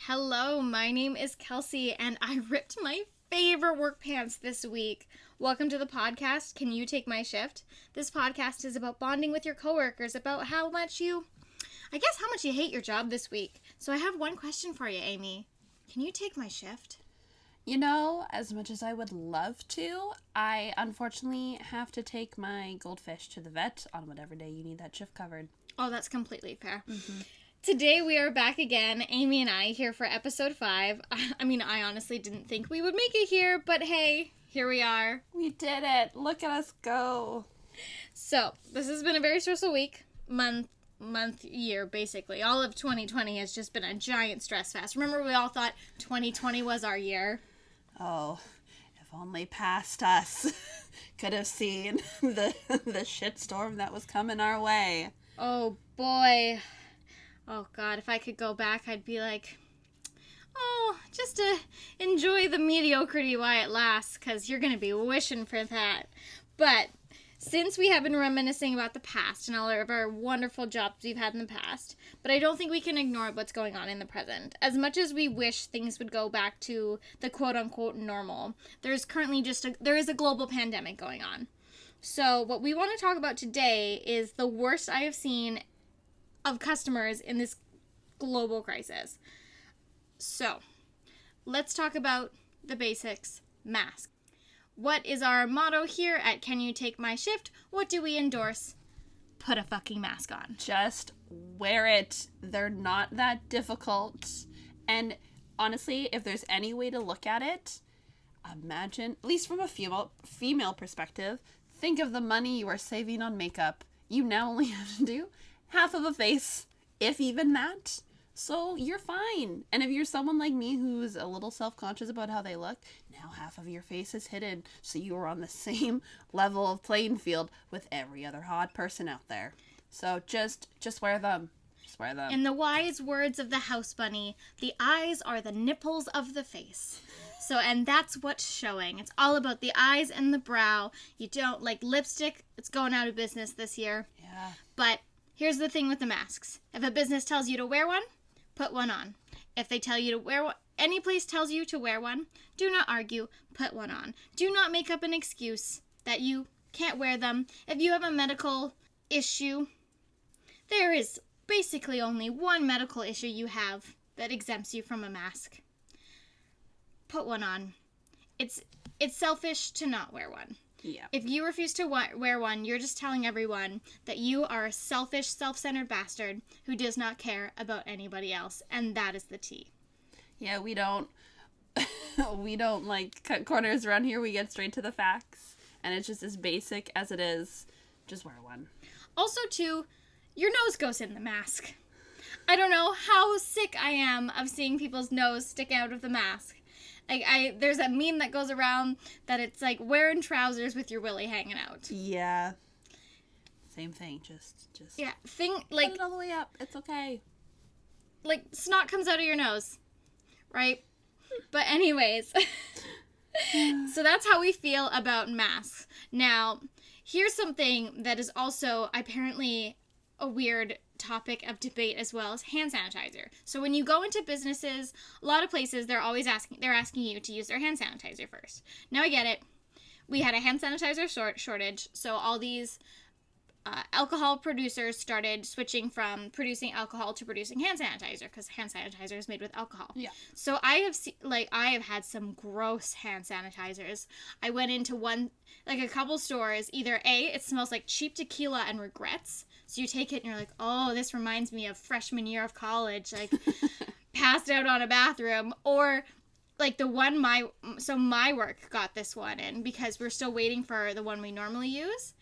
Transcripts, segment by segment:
Hello, my name is Kelsey, and I ripped my favorite work pants this week. Welcome to the podcast, Can You Take My Shift? This podcast is about bonding with your coworkers, about how much you hate your job this week. So I have one question for you, Amy. Can you take my shift? You know, as much as I would love to, I unfortunately have to take my goldfish to the vet on whatever day you need that shift covered. Oh, that's completely fair. Mm-hmm. Today we are back again, Amy and I, here for episode 5. I honestly didn't think we would make it here, but hey, here we are. We did it. Look at us go. So, this has been a very stressful week, month, year, basically. All of 2020 has just been a giant stress fest. Remember, we all thought 2020 was our year? Oh, if only past us could have seen the shitstorm that was coming our way. Oh, boy. Oh, God, if I could go back, I'd be like, oh, just to enjoy the mediocrity while it lasts, because you're going to be wishing for that. But since we have been reminiscing about the past and all of our wonderful jobs we've had in the past, but I don't think we can ignore what's going on in the present. As much as we wish things would go back to the quote-unquote normal, there's currently there is a global pandemic going on. So what we want to talk about today is the worst I have seen of customers in this global crisis. So, let's talk about the basics. Mask. What is our motto here at Can You Take My Shift? What do we endorse? Put a fucking mask on. Just wear it. They're not that difficult. And honestly, if there's any way to look at it, imagine, at least from a female perspective, think of the money you are saving on makeup. You now only have to do half of a face, if even that. So you're fine. And if you're someone like me who's a little self-conscious about how they look, now half of your face is hidden. So you are on the same level of playing field with every other hot person out there. So just wear them. Just wear them. In the wise words of the house bunny, the eyes are the nipples of the face. So, and that's what's showing. It's all about the eyes and the brow. You don't like lipstick. It's going out of business this year. Yeah. But here's the thing with the masks. If a business tells you to wear one, put one on. If they tell you to wear one, any place tells you to wear one, do not argue, put one on. Do not make up an excuse that you can't wear them. If you have a medical issue, there is basically only one medical issue you have that exempts you from a mask. Put one on. It's selfish to not wear one. Yeah. If you refuse to wear one, you're just telling everyone that you are a selfish, self-centered bastard who does not care about anybody else, and that is the tea. Yeah, we don't like cut corners around here. We get straight to the facts, and it's just as basic as it is. Just wear one. Also, too, your nose goes in the mask. I don't know how sick I am of seeing people's nose stick out of the mask. There's a meme that goes around that it's like wearing trousers with your willy hanging out. Yeah. Same thing. Just. Yeah. Put it all the way up. It's okay. Like snot comes out of your nose, right? But anyways, so that's how we feel about masks. Now, here's something that is also apparently a weird topic of debate as well as hand sanitizer. So when you go into businesses, a lot of places they're asking you to use their hand sanitizer first. Now I get it. We had a hand sanitizer shortage, so all these alcohol producers started switching from producing alcohol to producing hand sanitizer because hand sanitizer is made with alcohol. Yeah. So I have had some gross hand sanitizers. I went into a couple stores. Either A, it smells like cheap tequila and regrets. So you take it and you're like, oh, this reminds me of freshman year of college, like passed out on a bathroom. Or like the one my work got this one in because we're still waiting for the one we normally use.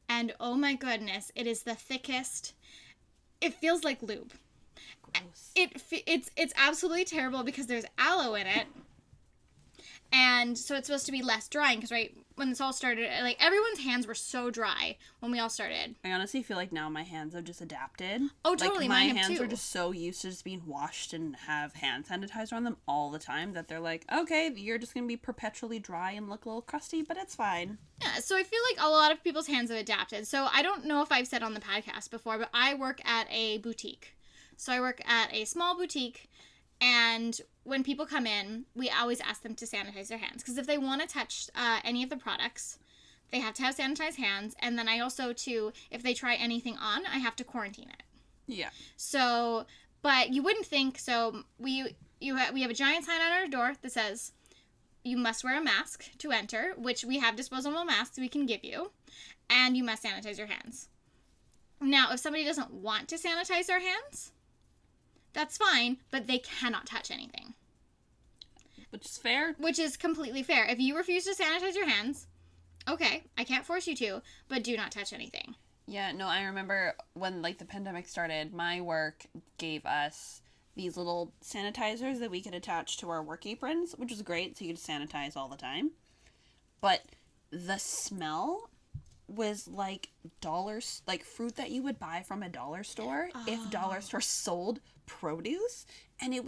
And oh my goodness, it is the thickest. It feels like lube. Gross. It's absolutely terrible because there's aloe in it. And so it's supposed to be less drying because, right, when this all started, like, everyone's hands were so dry when we all started. I honestly feel like now my hands have just adapted. Oh, totally, like, my mine have hands too. are just so used to just being washed and have hand sanitizer on them all the time that they're like, okay, you're just going to be perpetually dry and look a little crusty, but it's fine. Yeah, so I feel like a lot of people's hands have adapted. So I don't know if I've said on the podcast before, but I work at a boutique. So I work at a small boutique And when people come in, we always ask them to sanitize their hands. Because if they want to touch any of the products, they have to have sanitized hands. And then I also, too, if they try anything on, I have to quarantine it. Yeah. So, but you wouldn't think, so we have a giant sign on our door that says, you must wear a mask to enter, which we have disposable masks we can give you, and you must sanitize your hands. Now, if somebody doesn't want to sanitize their hands, that's fine, but they cannot touch anything. Which is fair. Which is completely fair. If you refuse to sanitize your hands, okay, I can't force you to, but do not touch anything. Yeah, no, I remember when, like, the pandemic started, my work gave us these little sanitizers that we could attach to our work aprons, which was great, so you could sanitize all the time. But the smell was like fruit that you would buy from a dollar store if dollar store sold produce, and it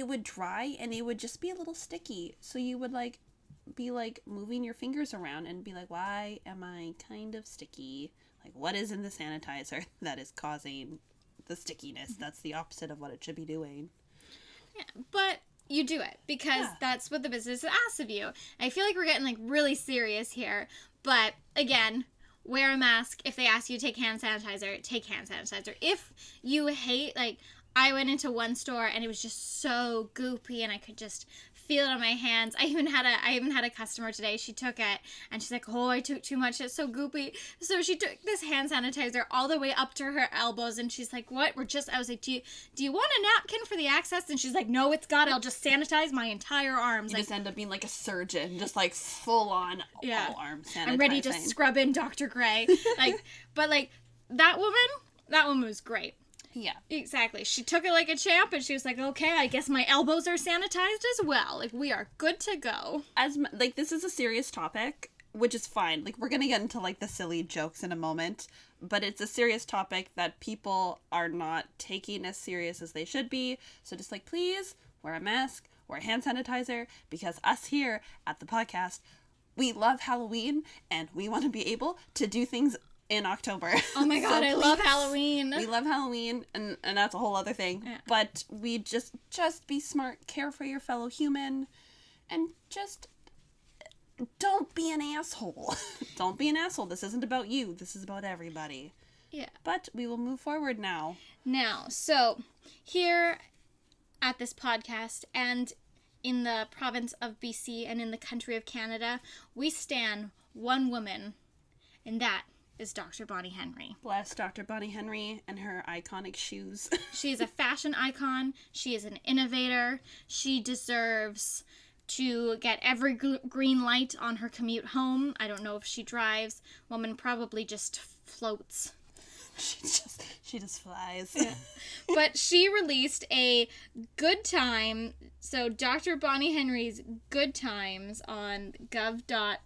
would dry and it would just be a little sticky, so you would like be like moving your fingers around and be like, why am I kind of sticky? Like, what is in the sanitizer that is causing the stickiness? That's the opposite of what it should be doing. Yeah, but you do it because that's what the business asks of you. I feel like we're getting like really serious here, but again, wear a mask. If they ask you to take hand sanitizer, take hand sanitizer. If you hate, like, I went into one store and it was just so goopy and I could just feel it on my hands. I even had a customer today. She took it and she's like, oh, I took too much. It's so goopy. So she took this hand sanitizer all the way up to her elbows and she's like, what? I was like, do you want a napkin for the access? And she's like, no, it's got it. I'll just sanitize my entire arms. You just end up being like a surgeon, just like full on all arm sanitizing. I'm ready to scrub in Dr. Gray. But that woman was great. Yeah. Exactly. She took it like a champ and she was like, okay, I guess my elbows are sanitized as well. Like, we are good to go. This is a serious topic, which is fine. Like, we're going to get into, like, the silly jokes in a moment, but it's a serious topic that people are not taking as serious as they should be. So just, like, please wear a mask, wear hand sanitizer, because us here at the podcast, we love Halloween and we want to be able to do things in October. Oh my god, I love Halloween. We love Halloween, and that's a whole other thing. Yeah. But we just be smart, care for your fellow human, and just don't be an asshole. Don't be an asshole. This isn't about you. This is about everybody. Yeah. But we will move forward now. So here at this podcast and in the province of BC and in the country of Canada, we stand one woman, and that is Dr. Bonnie Henry. Bless Dr. Bonnie Henry and her iconic shoes. She is a fashion icon. She is an innovator. She deserves to get every green light on her commute home. I don't know if she drives. Woman probably just floats. She just flies. Yeah. But she released a Good Time, so Dr. Bonnie Henry's Good Times on gov.bc.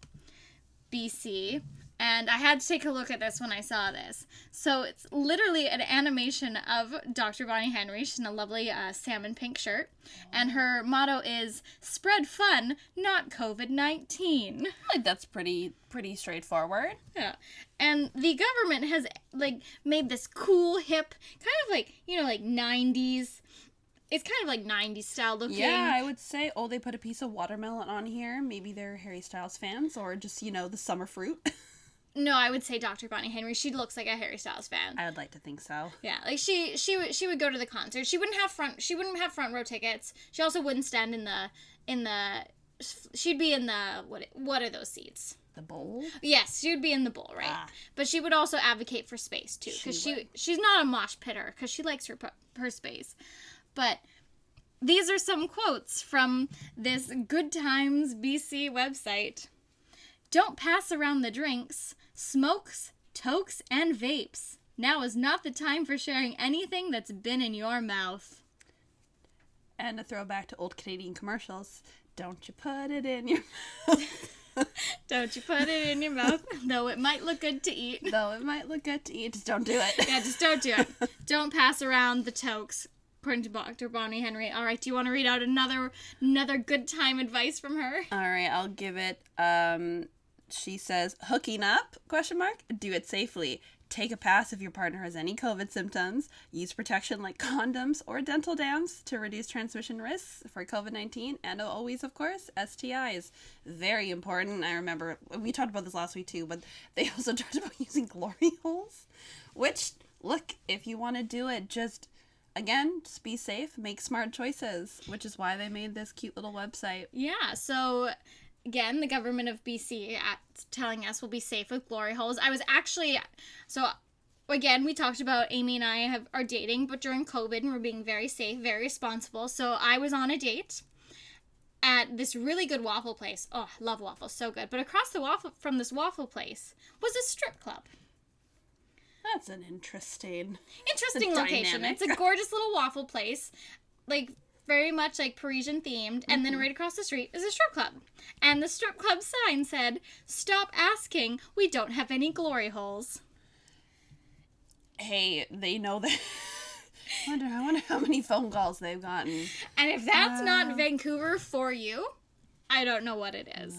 And I had to take a look at this when I saw this. So it's literally an animation of Dr. Bonnie Henry. She's in a lovely salmon pink shirt. And her motto is, spread fun, not COVID-19. That's pretty straightforward. Yeah. And the government has, made this cool, hip, kind of like 90s. It's kind of like 90s style looking. Yeah, I would say, they put a piece of watermelon on here. Maybe they're Harry Styles fans or just, the summer fruit. No, I would say Dr. Bonnie Henry. She looks like a Harry Styles fan. I would like to think so. Yeah, like she would go to the concert. She wouldn't have front row tickets. She also wouldn't stand in the she'd be in the what are those seats? The bowl? Yes, she would be in the bowl, right? But she would also advocate for space too, because she's not a mosh pitter, because she likes her space. But these are some quotes from this Good Times BC website. Don't pass around the drinks, smokes, tokes, and vapes. Now is not the time for sharing anything that's been in your mouth. And a throwback to old Canadian commercials. Don't you put it in your mouth. Don't you put it in your mouth, though it might look good to eat. Though it might look good to eat, just don't do it. Yeah, just don't do it. Don't pass around the tokes, according to Dr. Bonnie Henry. All right, do you want to read out another Good Time advice from her? All right, I'll give it. She says, hooking up, ? Do it safely. Take a pass if your partner has any COVID symptoms. Use protection like condoms or dental dams to reduce transmission risks for COVID-19. And always, of course, STIs. Very important. I remember, we talked about this last week too, but they also talked about using glory holes. Which, look, if you want to do it, just be safe, make smart choices. Which is why they made this cute little website. Yeah, so... Again, the government of BC telling us we'll be safe with glory holes. I was actually, so again, we talked about Amy and I are dating, but during COVID, and we're being very safe, very responsible. So I was on a date at this really good waffle place. Oh, I love waffles, so good. But across from this waffle place was a strip club. That's an interesting location. dynamic. It's a gorgeous little waffle place, like very much like Parisian themed, and then right across the street is a strip club. And the strip club sign said, "Stop asking, we don't have any glory holes." Hey, they know that. I wonder how many phone calls they've gotten. And if that's not Vancouver for you, I don't know what it is.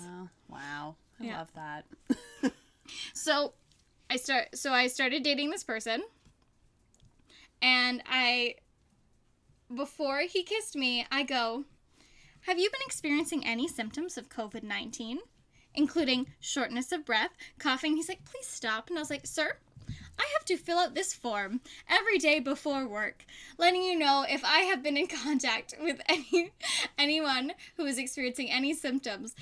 Wow. I love that. So I started dating this person, and before he kissed me, I go, "Have you been experiencing any symptoms of COVID-19, including shortness of breath, coughing?" He's like, "Please stop." And I was like, "Sir, I have to fill out this form every day before work, letting you know if I have been in contact with anyone who is experiencing any symptoms.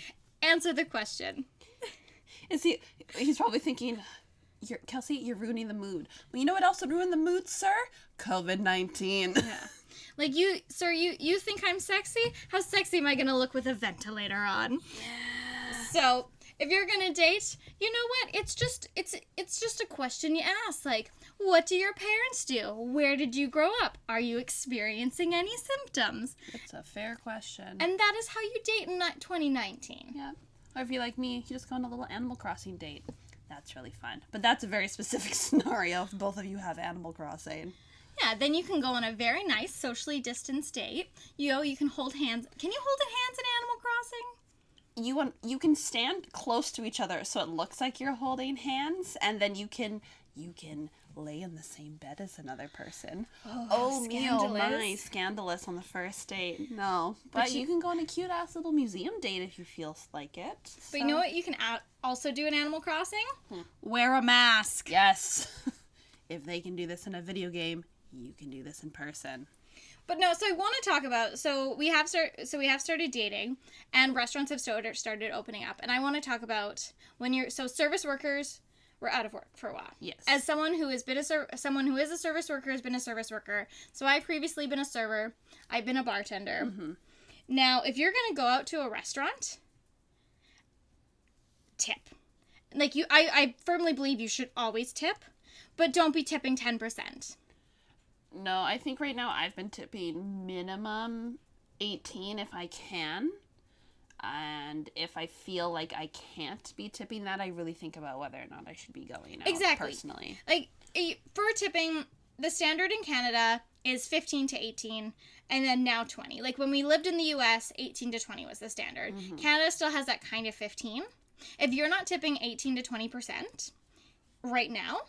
Answer the question." He's probably thinking, Kelsey, you're ruining the mood. Well, you know what else would ruin the mood, sir? COVID-19. Yeah. Like, sir, you think I'm sexy? How sexy am I gonna look with a ventilator on? Yeah. So, if you're gonna date, you know what? It's just a question you ask. Like, what do your parents do? Where did you grow up? Are you experiencing any symptoms? It's a fair question. And that is how you date in 2019. Yeah. Or if you like me, you just go on a little Animal Crossing date. That's really fun. But that's a very specific scenario if both of you have Animal Crossing. Yeah, then you can go on a very nice socially distanced date. You can hold hands. Can you hold hands in Animal Crossing? You can stand close to each other so it looks like you're holding hands, and then you can lay in the same bed as another person. Oh my, scandalous on the first date. No, but you can go on a cute ass little museum date if you feel like it. But you know what you can also do in Animal Crossing? Wear a mask. Yes. If they can do this in a video game, you can do this in person. But no, so I want to talk about, we have started dating, and restaurants have started opening up, and I want to talk about service workers were out of work for a while. Yes. As someone who has been someone who is a service worker has been a service worker. So I've previously been a server. I've been a bartender. Mm-hmm. Now, if you're gonna go out to a restaurant, tip. Like I firmly believe you should always tip, but don't be tipping 10%. No, I think right now I've been tipping minimum 18 if I can. And if I feel like I can't be tipping that, I really think about whether or not I should be going out. Exactly. Personally. Like, for tipping, the standard in Canada is 15 to 18, and then now 20. Like, when we lived in the U.S., 18 to 20 was the standard. Mm-hmm. Canada still has that kind of 15. If you're not tipping 18 to 20% right now,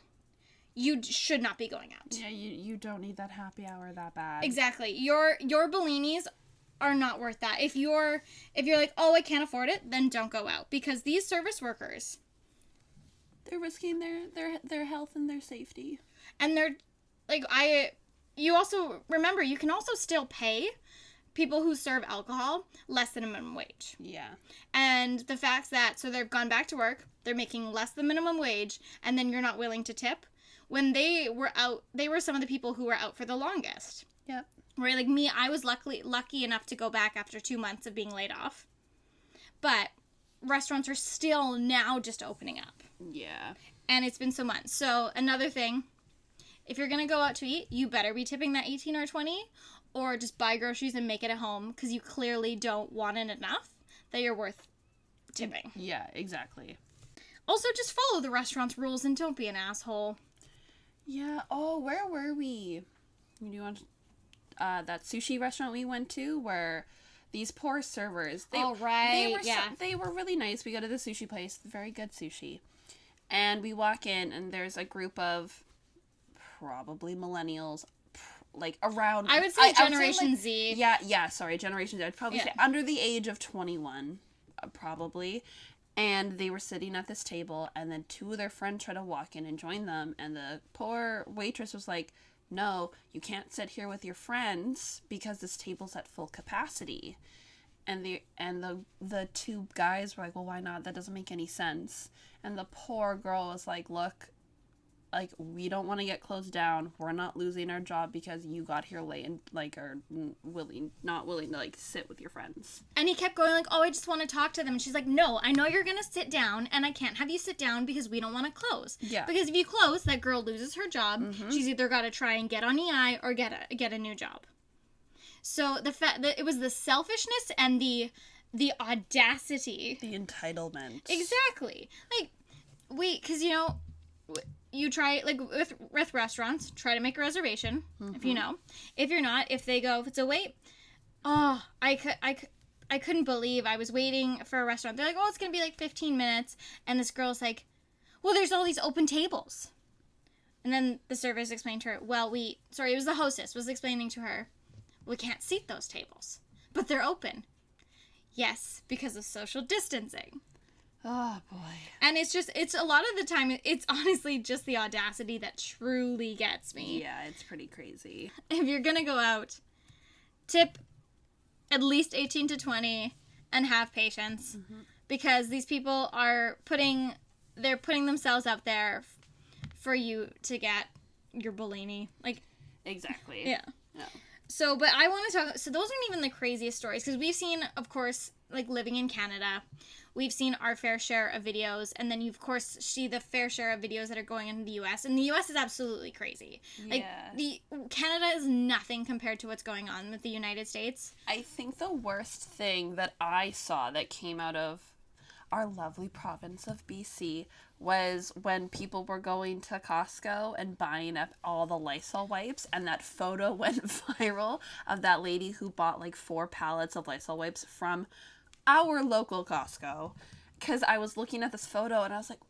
you should not be going out. Yeah, you don't need that happy hour that bad. Exactly. Your Bellinis are not worth that. If you're like, oh, I can't afford it, then don't go out, because these service workers, they're risking their health and their safety. And they're like, you also remember, you can also still pay people who serve alcohol less than a minimum wage. Yeah. And the fact that, so they've gone back to work, they're making less than minimum wage, and then you're not willing to tip. When they were out, they were some of the people who were out for the longest. Yep. Right, like me, I was lucky enough to go back after 2 months of being laid off. But restaurants are still now just opening up. Yeah. And it's been so months. So another thing, if you're going to go out to eat, you better be tipping that 18 or 20, or just buy groceries and make it at home, because you clearly don't want it enough that you're worth tipping. Yeah, exactly. Also, just follow the restaurant's rules and don't be an asshole. Yeah. Oh, where were we? You want that sushi restaurant we went to, where these poor servers, they were really nice. We go to the sushi place, very good sushi, And we walk in, and there's a group of probably millennials, like around. I would say I would Generation like, Z. Yeah, sorry, Generation Z. I'd probably Yeah. say under the age of 21, probably. And they were sitting at this table, and then two of their friends tried to walk in and join them, and the poor waitress was like, no, you can't sit here with your friends because this table's at full capacity. And the two guys were like, well, why not? That doesn't make any sense. And the poor girl was like, look, like, we don't want to get closed down. We're not losing our job because you got here late and, like, are not willing to, like, sit with your friends. And he kept going like, oh, I just want to talk to them. And she's like, no, I know you're going to sit down, and I can't have you sit down because we don't want to close. Yeah. Because if you close, that girl loses her job. Mm-hmm. She's either got to try and get on EI or get a new job. So the fact that it was the selfishness and the audacity. The entitlement. Exactly. Like, because, you try, like, with restaurants, try to make a reservation, if you know. If you're not, if it's a wait, oh, I couldn't believe I was waiting for a restaurant. They're like, oh, it's going to be like 15 minutes. And this girl's like, well, there's all these open tables. And then the servers explained to her, it was the hostess was explaining to her, we can't seat those tables, but they're open. Yes, because of social distancing. Oh, boy. And it's a lot of the time, it's honestly just the audacity that truly gets me. Yeah, it's pretty crazy. If you're going to go out, tip at least 18 to 20 and have patience. Mm-hmm. Because these people are putting themselves out there for you to get your Bellini. Like, exactly. Yeah. No. So, but I want to talk, so those aren't even the craziest stories, because we've seen, of course, like, living in Canada, we've seen our fair share of videos, and then you, of course, see the fair share of videos that are going into the U.S., and the U.S. is absolutely crazy. Like, Canada is nothing compared to what's going on with the United States. I think the worst thing that I saw that came out of our lovely province of BC was when people were going to Costco and buying up all the Lysol wipes, and that photo went viral of that lady who bought like 4 pallets of Lysol wipes from our local Costco. Because I was looking at this photo and I was like,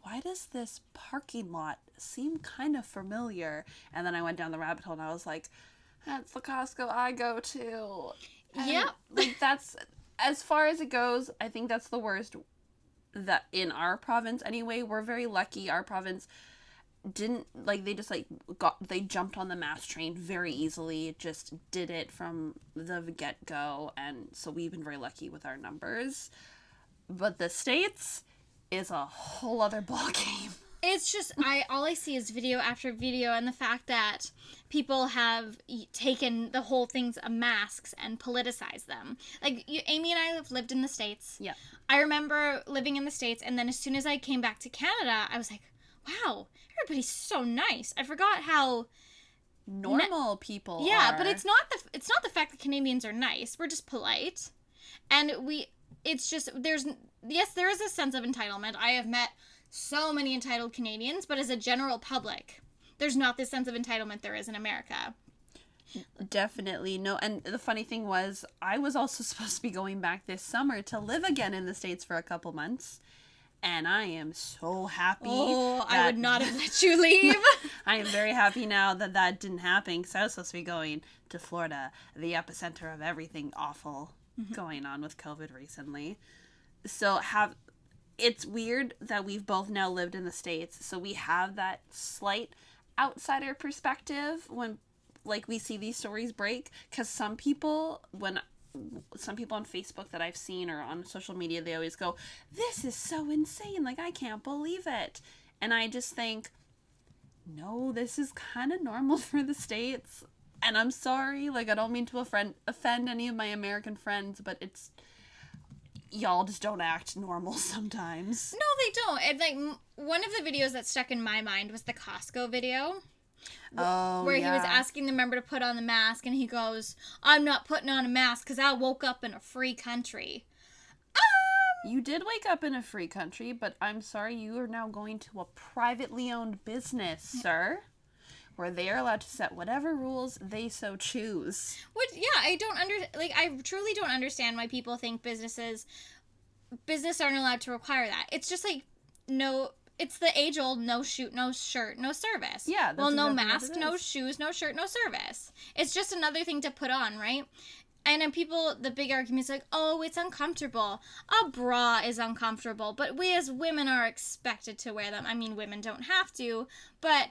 why does this parking lot seem kind of familiar? And then I went down the rabbit hole and I was like, that's the Costco I go to. Yeah. Like, that's, as far as it goes, I think that's the worst that in our province anyway. We're very lucky. Our province didn't, like, they jumped on the mass train very easily, just did it from the get-go, and so we've been very lucky with our numbers. But the States is a whole other ballgame. It's just, all I see is video after video, and the fact that people have taken the whole things of masks and politicized them. Like, Amy and I have lived in the States. Yeah. I remember living in the States, and then as soon as I came back to Canada, I was like, wow, everybody's so nice. I forgot how normal people are. Yeah, but it's not the fact that Canadians are nice. We're just polite. And it's just, there is a sense of entitlement. I have met so many entitled Canadians, but as a general public, there's not this sense of entitlement there is in America. Definitely. No, and the funny thing was, I was also supposed to be going back this summer to live again in the States for a couple months, and I am so happy. Oh, I would not have let you leave. I am very happy now that didn't happen, because I was supposed to be going to Florida, the epicenter of everything awful going on with COVID recently. So it's weird that we've both now lived in the States, so we have that slight outsider perspective when, like, we see these stories break, because some people on Facebook that I've seen or on social media, they always go, this is so insane, like, I can't believe it. And I just think, no, this is kind of normal for the States, and I'm sorry, like, I don't mean to offend any of my American friends, but it's, y'all just don't act normal sometimes. No, they don't. And, like, one of the videos that stuck in my mind was the Costco video. Where he was asking the member to put on the mask, and he goes, I'm not putting on a mask because I woke up in a free country. You did wake up in a free country, but I'm sorry, you are now going to a privately owned business, sir, where they are allowed to set whatever rules they so choose. Which, yeah, I truly don't understand why people think business aren't allowed to require that. It's just like, no, it's the age-old no shoot, no shirt, no service. Yeah, that's well, no exactly what mask, it no is. shoes, no shirt, no service. It's just another thing to put on, right? And then people, the big argument is like, oh, it's uncomfortable. A bra is uncomfortable, but we as women are expected to wear them. I mean, women don't have to, but...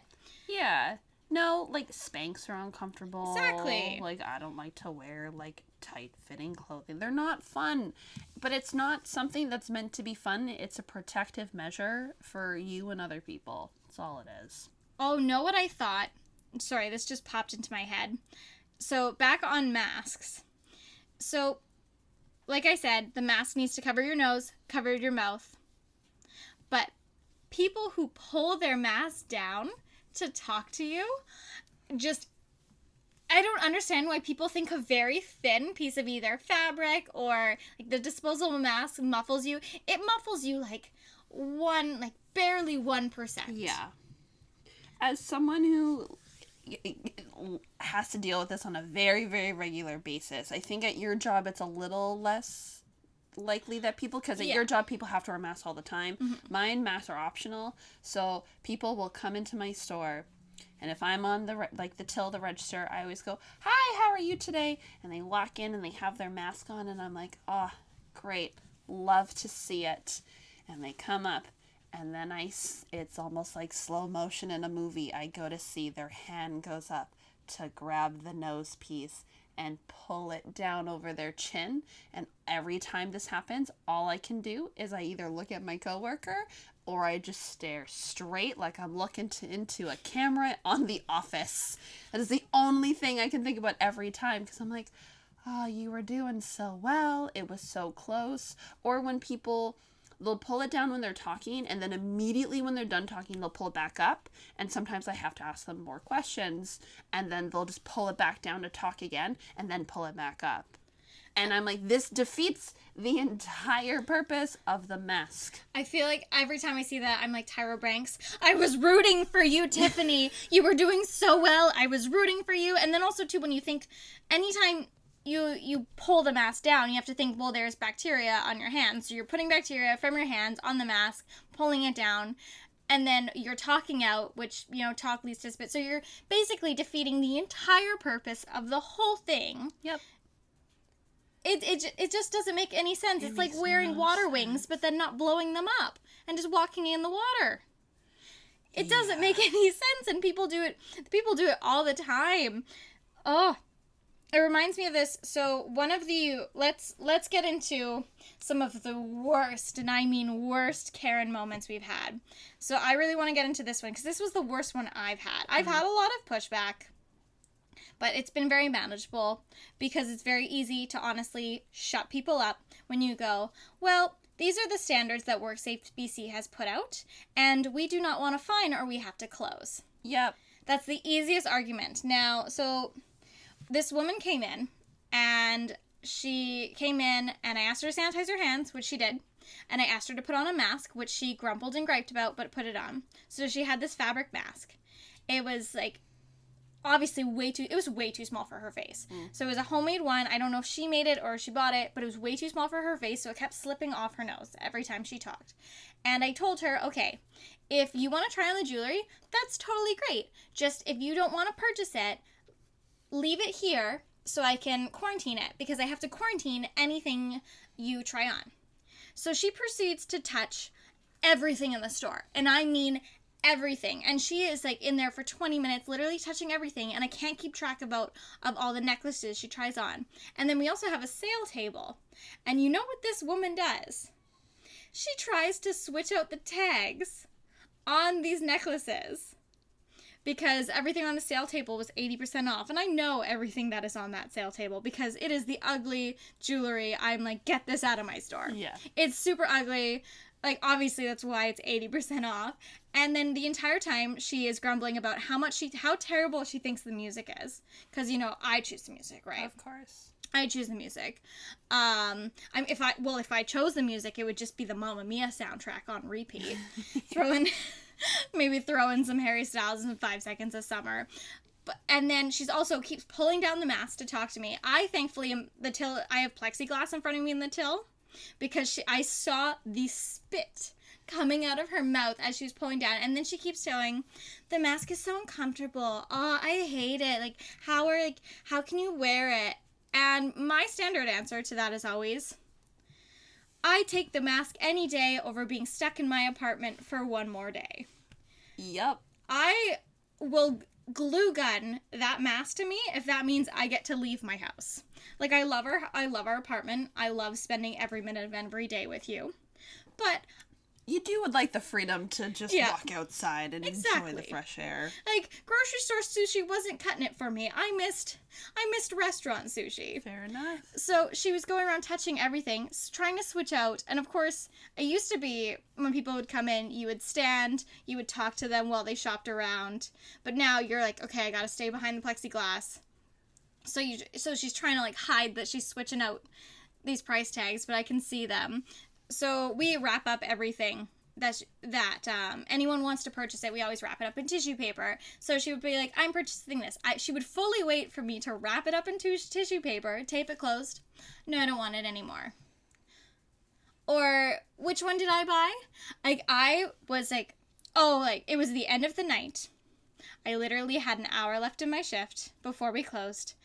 Yeah. No, like, Spanx are uncomfortable. Exactly. Like, I don't like to wear, like, tight-fitting clothing. They're not fun. But it's not something that's meant to be fun. It's a protective measure for you and other people. That's all it is. Oh, know what I thought? Sorry, this just popped into my head. So, back on masks. So, like I said, the mask needs to cover your nose, cover your mouth. But people who pull their mask down to talk to you, just, I don't understand why people think a very thin piece of either fabric or like the disposable mask muffles you. It muffles you like barely 1%. Yeah. As someone who has to deal with this on a very, very regular basis, I think at your job it's a little less likely that people, because at your job people have to wear masks all the time. Mm-hmm. Mine, masks are optional, so people will come into my store, and if I'm on the the register, I always go, hi, how are you today? And they walk in and they have their mask on, and I'm like, oh, great, love to see it. And they come up, and then it's almost like slow motion in a movie. I go to see their hand goes up to grab the nose piece and pull it down over their chin. And every time this happens, all I can do is I either look at my coworker or I just stare straight like I'm looking into a camera on The Office. That is the only thing I can think about every time, because I'm like, oh, you were doing so well. It was so close. Or when people... they'll pull it down when they're talking, and then immediately when they're done talking, they'll pull it back up. And sometimes I have to ask them more questions, and then they'll just pull it back down to talk again, and then pull it back up. And I'm like, this defeats the entire purpose of the mask. I feel like every time I see that, I'm like Tyra Banks. I was rooting for you, Tiffany. You were doing so well. I was rooting for you. And then also, too, when you think, anytime... You pull the mask down, you have to think, well, there's bacteria on your hands. So you're putting bacteria from your hands on the mask, pulling it down, and then you're talking out, which, talk leads to spit. So you're basically defeating the entire purpose of the whole thing. Yep. It just doesn't make any sense. It's like wearing water wings, but then not blowing them up and just walking in the water. It doesn't make any sense, and people do it all the time. Oh, it reminds me of this. So one of the, let's get into some of the worst, and I mean worst, Karen moments we've had. So I really want to get into this one, because this was the worst one I've had. I've had a lot of pushback, but it's been very manageable, because it's very easy to honestly shut people up when you go, well, these are the standards that WorkSafe BC has put out, and we do not want to fine or we have to close. Yep. That's the easiest argument. Now, so... this woman came in, and she came in, and I asked her to sanitize her hands, which she did, and I asked her to put on a mask, which she grumbled and griped about, but put it on. So she had this fabric mask. It was, obviously it was way too small for her face. So it was a homemade one. I don't know if she made it or she bought it, but it was way too small for her face, so it kept slipping off her nose every time she talked. And I told her, okay, if you want to try on the jewelry, that's totally great. Just if you don't want to purchase it, leave it here so I can quarantine it, because I have to quarantine anything you try on. So she proceeds to touch everything in the store, and I mean everything. And she is in there for 20 minutes, literally touching everything, and I can't keep track of all the necklaces she tries on. And then we also have a sale table, and you know what this woman does? She tries to switch out the tags on these necklaces, because everything on the sale table was 80% off. And I know everything that is on that sale table, because it is the ugly jewelry. I'm like, get this out of my store. Yeah. It's super ugly. Obviously, that's why it's 80% off. And then the entire time, she is grumbling about how terrible she thinks the music is. Because, I choose the music, right? Of course. I choose the music. If I chose the music, it would just be the Mamma Mia soundtrack on repeat. Maybe throw in some Harry Styles and 5 Seconds of Summer. And then she's also keeps pulling down the mask to talk to me. I thankfully am I have plexiglass in front of me in the till, because I saw the spit coming out of her mouth as she was pulling down. And then she keeps going, the mask is so uncomfortable. Oh, I hate it. Like, how can you wear it? And my standard answer to that is always, I take the mask any day over being stuck in my apartment for one more day. Yep. I will glue gun that mask to me if that means I get to leave my house. Like, I love our apartment. I love spending every minute of every day with you. But you would like the freedom to just walk outside and enjoy the fresh air. Like, grocery store sushi wasn't cutting it for me. I missed restaurant sushi. Fair enough. So she was going around touching everything, trying to switch out. And of course, it used to be when people would come in, you would stand, you would talk to them while they shopped around. But now you're like, okay, I gotta stay behind the plexiglass. So she's trying to like hide that she's switching out these price tags, but I can see them. So we wrap up everything that anyone wants to purchase it. We always wrap it up in tissue paper. So she would be like, I'm purchasing this. She would fully wait for me to wrap it up in tissue paper, tape it closed. No, I don't want it anymore. Or, which one did I buy? Like, I was like, it was the end of the night. I literally had an hour left in my shift before we closed.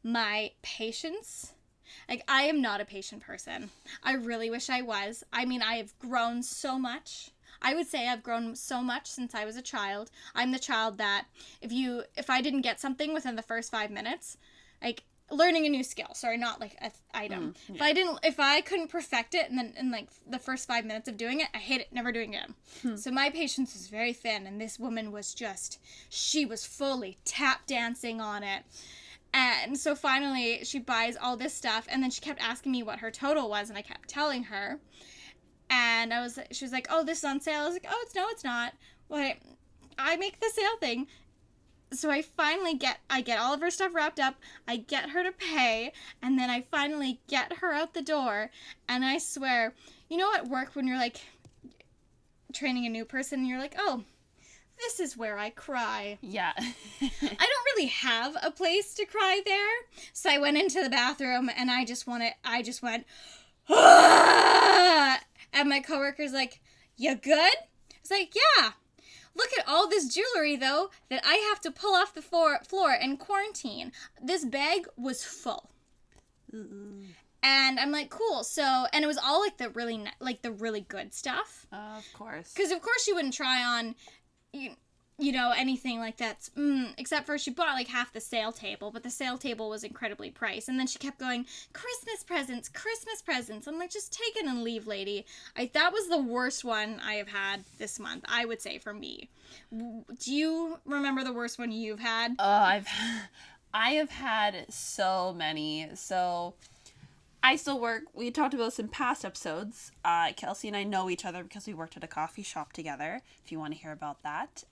My patience... Like, I am not a patient person. I really wish I was. I mean, I have grown so much. I would say I've grown so much since I was a child. I'm the child that if I didn't get something within the first 5 minutes, like learning a new skill, sorry, not like an item. Yeah. If I couldn't perfect it and then in like the first 5 minutes of doing it, I hate it, never doing it again. So my patience was very thin, and this woman was she was fully tap dancing on it. And so finally, she buys all this stuff, and then she kept asking me what her total was, and I kept telling her. And she was like, oh, this is on sale. I was like, oh, it's not. Well, I make the sale thing. So I finally get all of her stuff wrapped up, I get her to pay, and then I finally get her out the door, and I swear, you know at work when you're, like, training a new person, and you're like, oh, this is where I cry. Yeah. I don't really have a place to cry there. So I went into the bathroom and I just went, ah! And my coworker's like, you good? I was like, yeah. Look at all this jewelry, though, that I have to pull off the floor in quarantine. This bag was full. Mm-mm. And I'm like, cool. So, and it was all like the really good stuff. Of course. Because of course she wouldn't try on... You know, anything like that, except for she bought like half the sale table, but the sale table was incredibly priced. And then she kept going, Christmas presents. I'm like, just take it and leave, lady. That was the worst one I have had this month, I would say, for me. Do you remember the worst one you've had? I have had so many. So I still work. We talked about this in past episodes. Kelsey and I know each other because we worked at a coffee shop together. If you want to hear about that,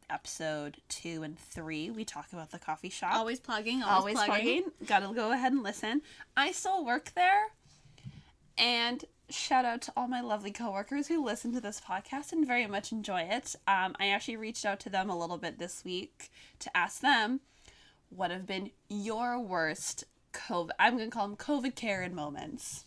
episode 2 and 3, we talk about the coffee shop. Always plugging. Gotta go ahead and listen. I still work there. And shout out to all my lovely coworkers who listen to this podcast and very much enjoy it. I actually reached out to them a little bit this week to ask them what have been your worst I'm going to call them COVID Karen moments.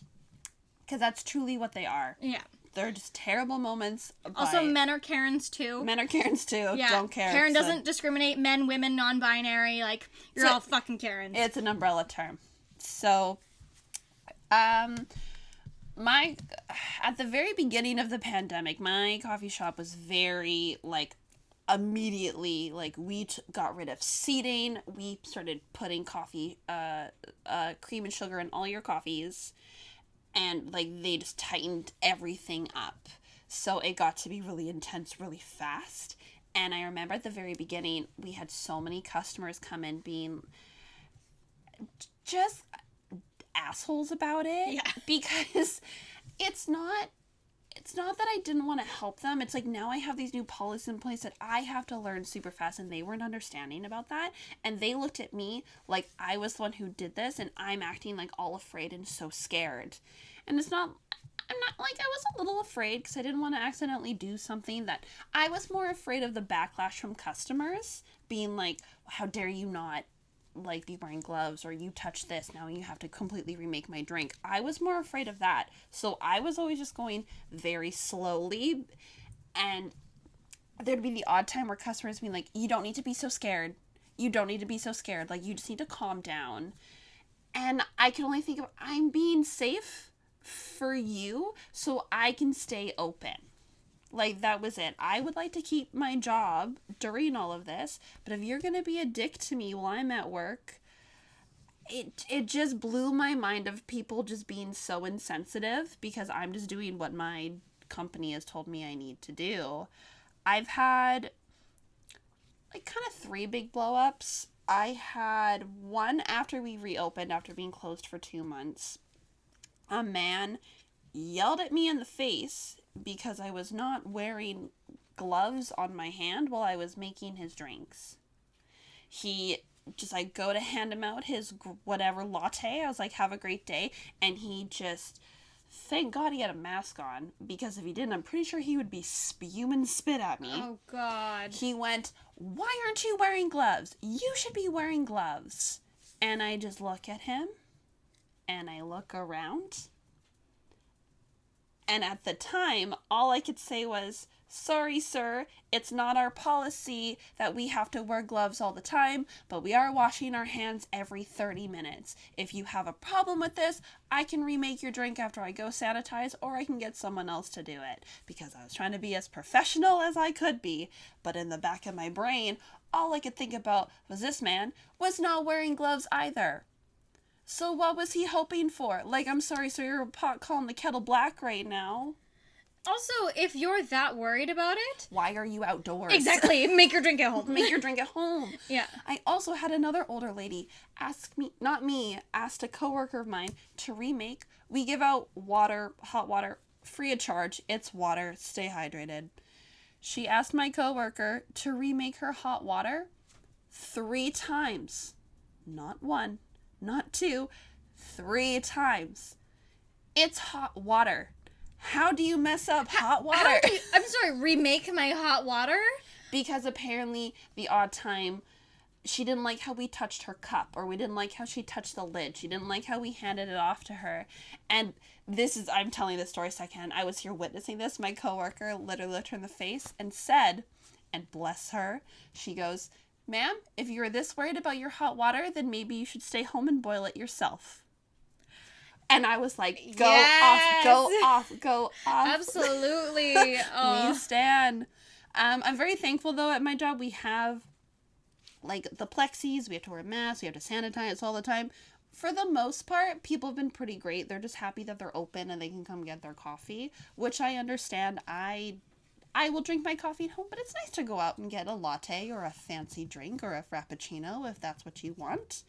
Because that's truly what they are. Yeah. They're just terrible moments. Also, men are Karens too. Yeah. Don't care. Karen doesn't discriminate. Men, women, non-binary. Like, you're all fucking Karens. It's an umbrella term. So, at the very beginning of the pandemic, my coffee shop was very, like, immediately, like, we got rid of seating. We started putting coffee, cream and sugar in all your coffees, and like they just tightened everything up, so it got to be really intense really fast. And I remember at the very beginning we had so many customers come in being just assholes about it. Yeah. Because it's not that I didn't want to help them. It's like now I have these new policies in place that I have to learn super fast, and they weren't understanding about that. And they looked at me like I was the one who did this, and I'm acting like all afraid and so scared. And I'm not like, I was a little afraid because I didn't want to accidentally do something that I was more afraid of the backlash from customers being like, how dare you not like be wearing gloves, or you touch this, now you have to completely remake my drink. I was more afraid of that. So I was always just going very slowly, and there'd be the odd time where customers being like, you don't need to be so scared. You don't need to be so scared. Like, you just need to calm down. And I can only think of, I'm being safe for you so I can stay open. Like, that was it. I would like to keep my job during all of this, but if you're going to be a dick to me while I'm at work, it just blew my mind of people just being so insensitive because I'm just doing what my company has told me I need to do. I've had, like, kind of 3 big blow-ups. I had one after we reopened, after being closed for 2 months. A man yelled at me in the face because I was not wearing gloves on my hand while I was making his drinks. He just, like, go to hand him out his whatever latte. I was like, have a great day. And he just, thank God he had a mask on, because if he didn't, I'm pretty sure he would be spewing spit at me. Oh, God. He went, why aren't you wearing gloves? You should be wearing gloves. And I just look at him, and I look around. And at the time, all I could say was, sorry, sir, it's not our policy that we have to wear gloves all the time, but we are washing our hands every 30 minutes. If you have a problem with this, I can remake your drink after I go sanitize, or I can get someone else to do it. Because I was trying to be as professional as I could be, but in the back of my brain, all I could think about was this man was not wearing gloves either. So what was he hoping for? Like, I'm sorry, sir, you're a pot calling the kettle black right now. Also, if you're that worried about it... Why are you outdoors? Exactly. Make your drink at home. Make your drink at home. Yeah. I also had another older lady asked a coworker of mine to remake. We give out water, hot water, free of charge. It's water. Stay hydrated. She asked my coworker to remake her hot water 3 times. Not 1. Not 2, 3 times. It's hot water. How do you mess up hot water? I'm sorry, remake my hot water? Because apparently the odd time she didn't like how we touched her cup, or we didn't like how she touched the lid. She didn't like how we handed it off to her. And I'm telling this story secondhand. I was here witnessing this. My coworker literally looked her in the face and said, and bless her, she goes, ma'am, if you're this worried about your hot water, then maybe you should stay home and boil it yourself. And I was like, go off. Absolutely. Oh. We stand. I'm very thankful, though, at my job we have, like, the plexis. We have to wear masks. We have to sanitize all the time. For the most part, people have been pretty great. They're just happy that they're open and they can come get their coffee, which I understand. I will drink my coffee at home, but it's nice to go out and get a latte or a fancy drink or a frappuccino if that's what you want.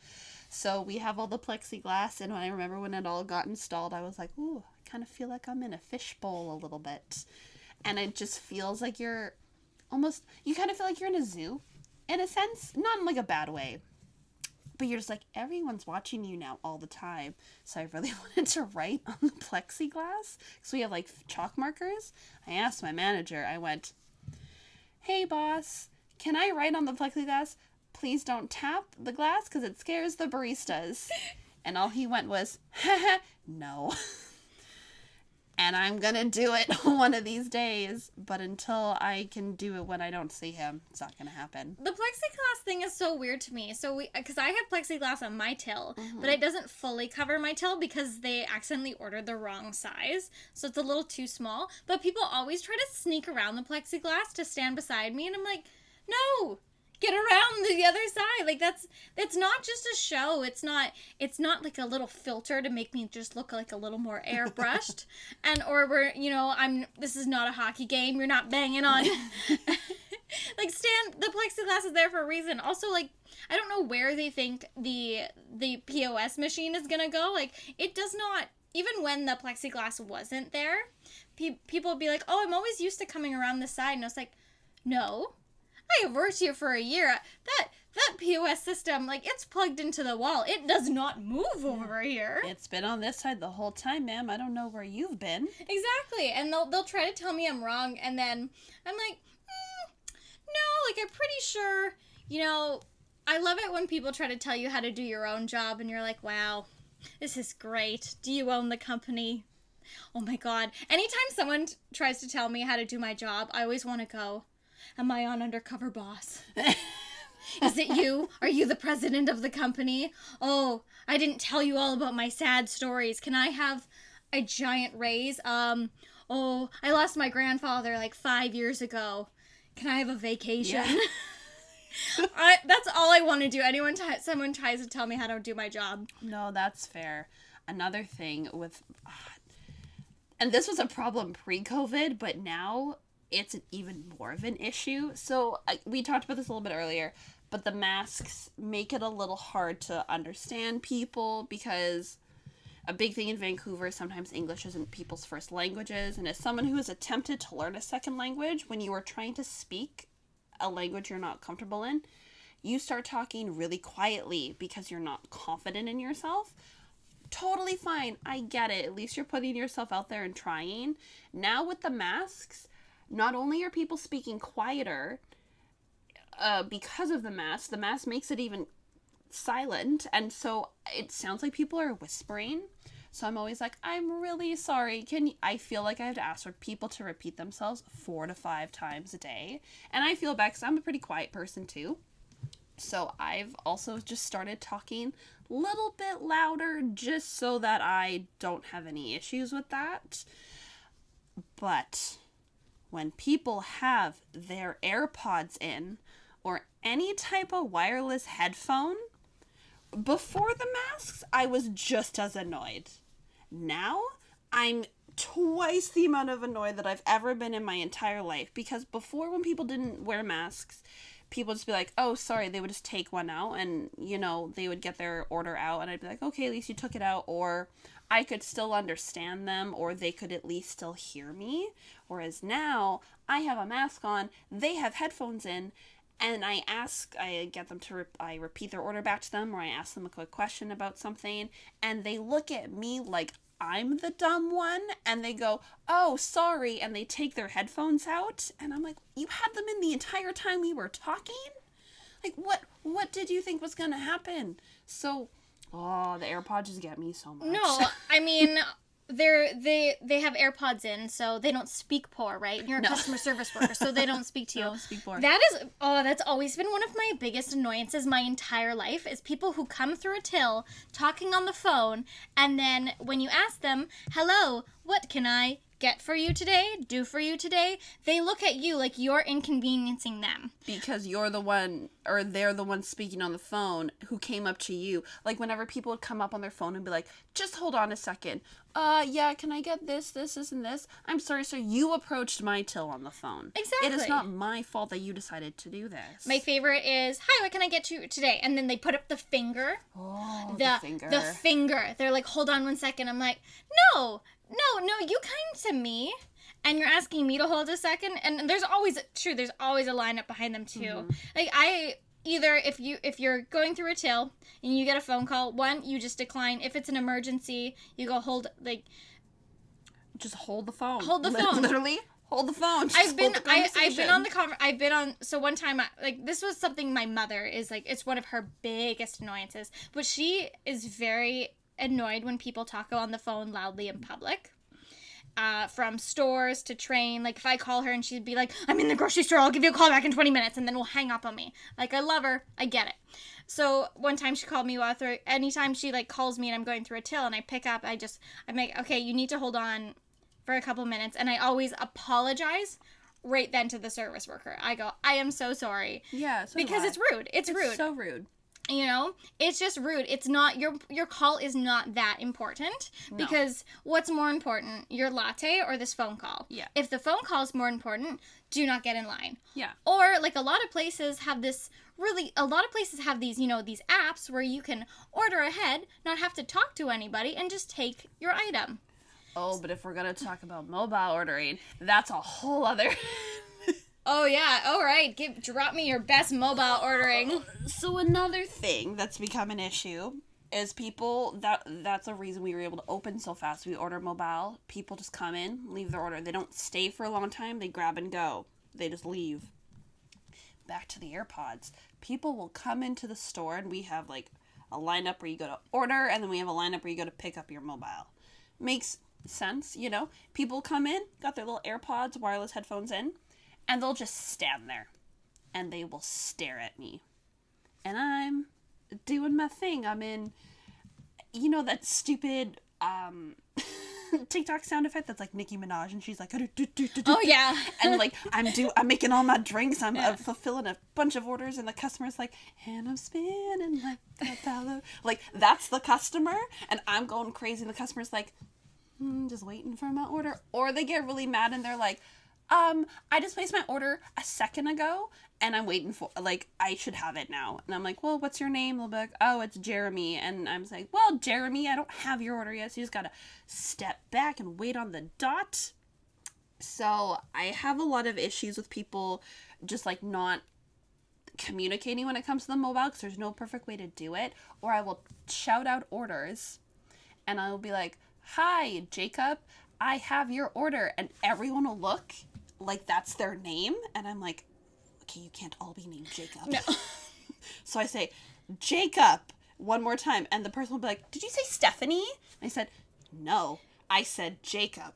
So we have all the plexiglass, and I remember when it all got installed, I was like, ooh, I kind of feel like I'm in a fishbowl a little bit. And it just feels like you kind of feel like you're in a zoo, in a sense. Not in, like, a bad way. But you're just like, everyone's watching you now all the time. So I really wanted to write on the plexiglass. Because we have, like, chalk markers. I asked my manager, I went, hey, boss, can I write on the plexiglass? Please don't tap the glass because it scares the baristas. And all he went was, no. And I'm going to do it one of these days. But until I can do it when I don't see him, it's not going to happen. The plexiglass thing is so weird to me. So because I have plexiglass on my till, but it doesn't fully cover my till because they accidentally ordered the wrong size. So it's a little too small. But people always try to sneak around the plexiglass to stand beside me. And I'm like, no, get around the other side. Like, it's not just a show. It's not like a little filter to make me just look like a little more airbrushed. This is not a hockey game. You're not banging on. Like, the plexiglass is there for a reason. Also, like, I don't know where they think the POS machine is gonna go. Like, it does not, even when the plexiglass wasn't there, people would be like, oh, I'm always used to coming around this side. And I was like, no. I have worked here for a year. That POS system, like, it's plugged into the wall. It does not move over here. It's been on this side the whole time, ma'am. I don't know where you've been. Exactly. And they'll try to tell me I'm wrong, and then I'm like, no, like, I'm pretty sure, I love it when people try to tell you how to do your own job and you're like, wow, this is great. Do you own the company? Oh my God. Anytime someone tries to tell me how to do my job, I always want to go, am I on Undercover Boss? Is it you? Are you the president of the company? Oh, I didn't tell you all about my sad stories. Can I have a giant raise? Oh, I lost my grandfather like 5 years ago. Can I have a vacation? Yeah. That's all I want to do. Someone tries to tell me how to do my job. No, that's fair. Another thing with, and this was a problem pre-COVID, but now it's even more of an issue. So we talked about this a little bit earlier, but the masks make it a little hard to understand people because a big thing in Vancouver, sometimes English isn't people's first languages. And as someone who has attempted to learn a second language, when you are trying to speak a language you're not comfortable in, you start talking really quietly because you're not confident in yourself. Totally fine. I get it. At least you're putting yourself out there and trying. Now with the masks, not only are people speaking quieter because of the mask makes it even silent. And so it sounds like people are whispering. So I'm always like, I'm really sorry. I feel like I have to ask for people to repeat themselves 4 to 5 times a day. And I feel bad because I'm a pretty quiet person too. So I've also just started talking a little bit louder just so that I don't have any issues with that. But when people have their AirPods in or any type of wireless headphone, before the masks, I was just as annoyed. Now, I'm twice the amount of annoyed that I've ever been in my entire life. Because before, when people didn't wear masks, people would just be like, oh, sorry, they would just take one out and, they would get their order out and I'd be like, okay, at least you took it out, or I could still understand them, or they could at least still hear me. Whereas now, I have a mask on, they have headphones in, and I get them to, I repeat their order back to them, or I ask them a quick question about something, and they look at me like I'm the dumb one, and they go, oh, sorry, and they take their headphones out, and I'm like, you had them in the entire time we were talking? Like, what did you think was gonna happen? So, the AirPods just get me so much. No, I mean, they have AirPods in, so they don't speak poor, right? You're a customer service worker, so they don't speak to you. Don't speak poor. That's always been one of my biggest annoyances my entire life, is people who come through a till talking on the phone, and then when you ask them, hello, what can I get for you today, do for you today, they look at you like you're inconveniencing them. Because you're the one, or they're the one speaking on the phone who came up to you. Like, whenever people would come up on their phone and be like, just hold on a second. Yeah, can I get this, and this? I'm sorry, sir, you approached my till on the phone. Exactly. It is not my fault that you decided to do this. My favorite is, hi, what can I get you today? And then they put up the finger. Oh, the finger. The finger. They're like, hold on 1 second. I'm like, no, you came to me and you're asking me to hold a second. And there's always a lineup behind them too. Mm-hmm. Like, either if you're going through a till and you get a phone call, one, you just decline. If it's an emergency, you go just hold the phone. Hold the phone. Literally hold the phone. I've been on so one time, this was something my mother is like, it's one of her biggest annoyances, but she is very annoyed when people talk on the phone loudly in public. From stores to train. Like, if I call her and she'd be like, I'm in the grocery store, I'll give you a call back in 20 minutes, and then we'll hang up on me. Like, I love her. I get it. So, one time she called me anytime she, calls me and I'm going through a till and I pick up, I'm like, okay, you need to hold on for a couple minutes, and I always apologize right then to the service worker. I go, I am so sorry. Yeah, so because it's rude. It's rude. So rude. It's just rude. It's not, your call is not that important. No. Because what's more important, your latte or this phone call? Yeah. If the phone call is more important, do not get in line. Yeah. Or, a lot of places have these, these apps where you can order ahead, not have to talk to anybody, and just take your item. Oh, but if we're going to talk about mobile ordering, that's a whole other... Oh, yeah. All right. Drop me your best mobile ordering. So another thing that's become an issue is people, that's a reason we were able to open so fast. We order mobile. People just come in, leave their order. They don't stay for a long time. They grab and go. They just leave. back to the AirPods. People will come into the store, and we have like a lineup where you go to order, and then we have a lineup where you go to pick up your mobile. Makes sense, you know? People come in, got their little AirPods, wireless headphones in, and they'll just stand there. And they will stare at me. And I'm doing my thing. I'm in, you know, that stupid TikTok sound effect that's like Nicki Minaj, and she's like, oh yeah, and like I'm making all my drinks. I'm fulfilling a bunch of orders, and the customer's like, and I'm spinning like that. Like that's the customer, and I'm going crazy, and the customer's like, just waiting for my order, or they get really mad and they're like, I just placed my order a second ago, and I'm waiting for, like, I should have it now. And I'm like, well, what's your name? They'll be like, oh, it's Jeremy. And I'm like, well, Jeremy, I don't have your order yet, so you just gotta step back and wait on the dot. So I have a lot of issues with people just, like, not communicating when it comes to the mobile, because there's no perfect way to do it. Or I will shout out orders, and I'll be like, hi, Jacob, I have your order. And everyone will look like that's their name, and I'm like, okay, you can't all be named Jacob. No. So I say, Jacob, one more time, and the person will be like, did you say Stephanie? And I said, no, I said Jacob.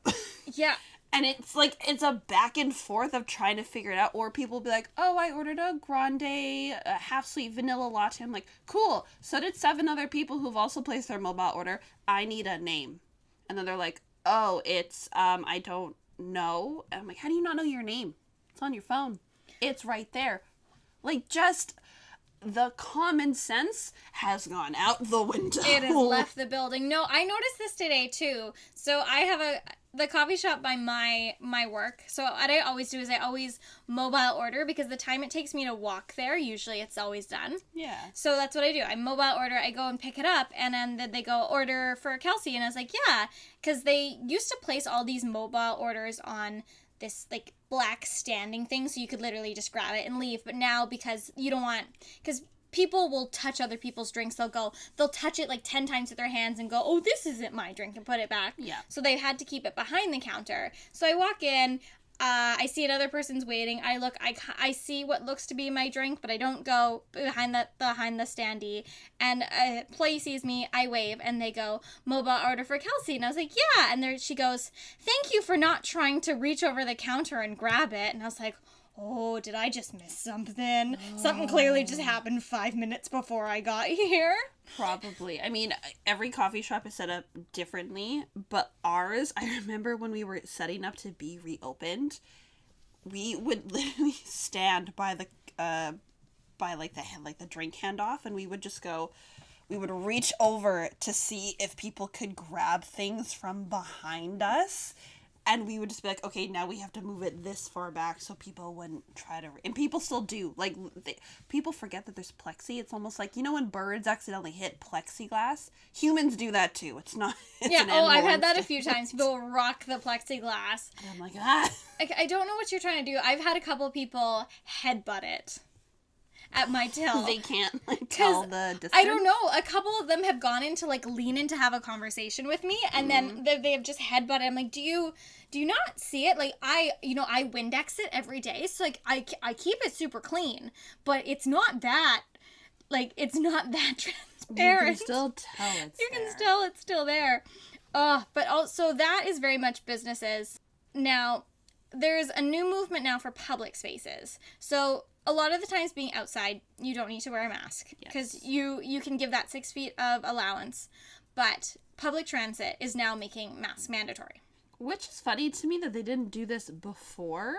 Yeah. And it's like, it's a back and forth of trying to figure it out, or people will be like, oh, I ordered a grande, a half sweet vanilla latte. I'm like, cool, so did 7 other people who've also placed their mobile order. I need a name. And then they're like, oh, it's, I don't know. And I'm like, how do you not know your name? It's on your phone. It's right there. Like, just the common sense has gone out the window. It has left the building. No, I noticed this today too. So I have the coffee shop by my work. So what I always do is I always mobile order, because the time it takes me to walk there, usually it's always done. Yeah. So that's what I do. I mobile order, I go and pick it up, and then they go, order for Kelsey. And I was like, yeah, because they used to place all these mobile orders on this like black standing thing, so you could literally just grab it and leave. But now, because you don't want, because people will touch other people's drinks, they'll touch it like 10 times with their hands and go, oh, this isn't my drink, and put it back. Yeah. So they had to keep it behind the counter. So I walk in, I see another person's waiting. I look, I see what looks to be my drink, but I don't go behind the standee. And a employee sees me, I wave, and they go, mobile order for Kelsey. And I was like, yeah. And she goes, thank you for not trying to reach over the counter and grab it. And I was like, oh, did I just miss something? Oh. Something clearly just happened 5 minutes before I got here. Probably. I mean, every coffee shop is set up differently, but ours, I remember when we were setting up to be reopened, we would literally stand by the the drink handoff, and we would just go, we would reach over to see if people could grab things from behind us. And we would just be like, okay, now we have to move it this far back so people wouldn't try to... And people still do. Like, people forget that there's plexi. It's almost like, you know when birds accidentally hit plexiglass? Humans do that too. It's not... It's yeah, I've had that a few times. People rock the plexiglass. And I'm like, ah. I don't know what you're trying to do. I've had a couple of people headbutt it at my till. They can't tell the distance. I don't know. A couple of them have gone in to lean in to have a conversation with me, and then they have just headbutted. I'm like, do you not see it? Like, I Windex it every day, so I keep it super clean, but it's not that transparent. You can still tell it's there. You can tell it's still there. But also that is very much businesses. Now, there's a new movement now for public spaces. So a lot of the times being outside, you don't need to wear a mask, because you can give that 6 feet of allowance. But public transit is now making masks mandatory. Which is funny to me that they didn't do this before,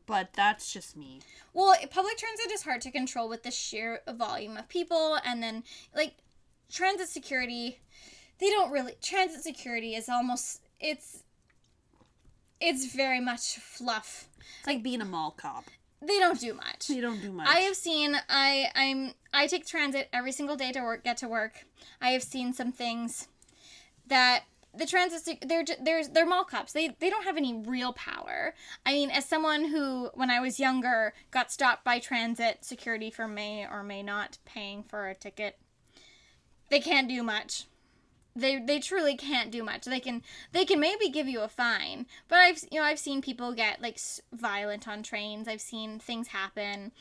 but that's just me. Well, public transit is hard to control with the sheer volume of people, and then, transit security, transit security is almost, it's very much fluff. It's like being a mall cop. They don't do much. I have seen, I take transit every single day to get to work. I have seen some things that the transit, they're mall cops. They don't have any real power. I mean, as someone who, when I was younger, got stopped by transit security for may or may not paying for a ticket, they can't do much. they truly can't do much. They can maybe give you a fine, but I've seen people get like violent on trains. I've seen things happen.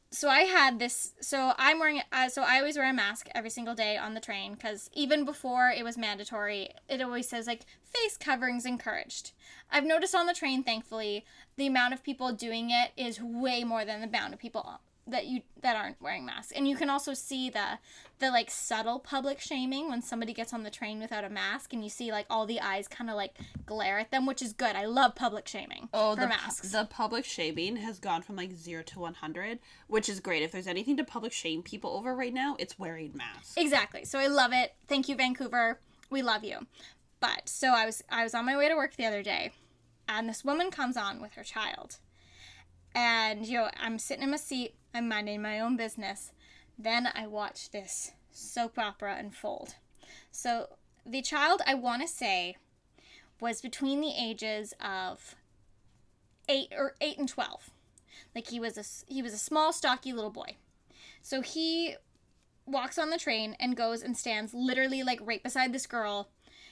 So I had this. So I'm wearing. So I always wear a mask every single day on the train, because even before it was mandatory, it always says like face coverings encouraged. I've noticed on the train, thankfully, the amount of people doing it is way more than the amount of people that aren't wearing masks. And you can also see the like subtle public shaming when somebody gets on the train without a mask, and you see like all the eyes kind of like glare at them, which is good. I love public shaming for masks. The public shaming has gone from like 0 to 100, which is great. If there's anything to public shame people over right now, it's wearing masks. Exactly. So I love it. Thank you, Vancouver. We love you. But so I was on my way to work the other day, and this woman comes on with her child. And, I'm sitting in my seat, I'm minding my own business. Then I watch this soap opera unfold. So the child, I want to say, was between the ages of 8 and 12. Like, he was a small, stocky little boy. So he walks on the train and goes and stands literally, like, right beside this girl.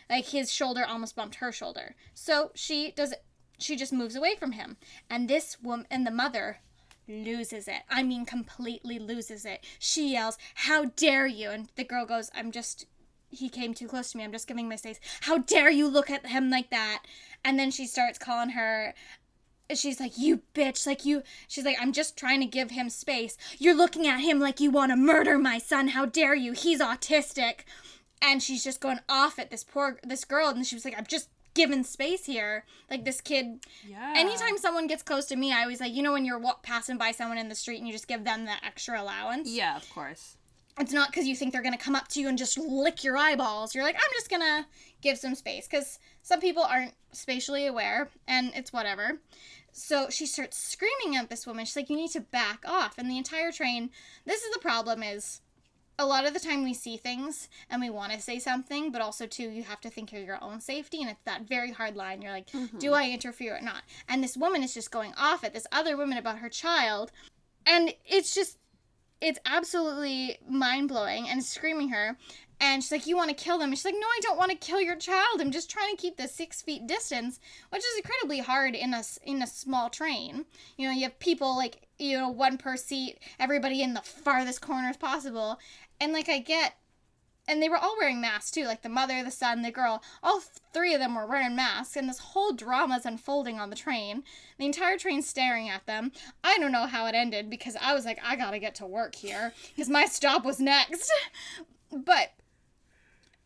Like, his shoulder almost bumped her shoulder. So she just moves away from him. And this woman, and the mother, loses it. I mean, completely loses it. She yells, "How dare you?" And the girl goes, he came too close to me. I'm just giving my space. "How dare you look at him like that?" And then she starts calling her, she's like, "You bitch." She's like, "I'm just trying to give him space. You're looking at him like you want to murder my son. How dare you? He's autistic." And she's just going off at this girl. And she was like, "I'm just given space here." Like, this kid, anytime someone gets close to me, I always like, when you're passing by someone in the street and you just give them the extra allowance. Yeah, of course. It's not because you think they're going to come up to you and just lick your eyeballs. You're like, I'm just going to give some space, because some people aren't spatially aware, and it's whatever. So she starts screaming at this woman. She's like, "You need to back off." And the entire train, this is the problem, is a lot of the time we see things and we want to say something, but also, too, you have to think of your own safety, and it's that very hard line. You're like, do I interfere or not? And this woman is just going off at this other woman about her child, and it's absolutely mind-blowing, and screaming her. And she's like, "You want to kill them?" And she's like, "No, I don't want to kill your child. I'm just trying to keep the 6 feet distance," which is incredibly hard in a small train. You have people, like, one per seat, everybody in the farthest corners possible. And, like, and they were all wearing masks, too. Like, the mother, the son, the girl, all 3 of them were wearing masks, and this whole drama's unfolding on the train. The entire train's staring at them. I don't know how it ended, because I was like, I gotta get to work here, because my stop was next. But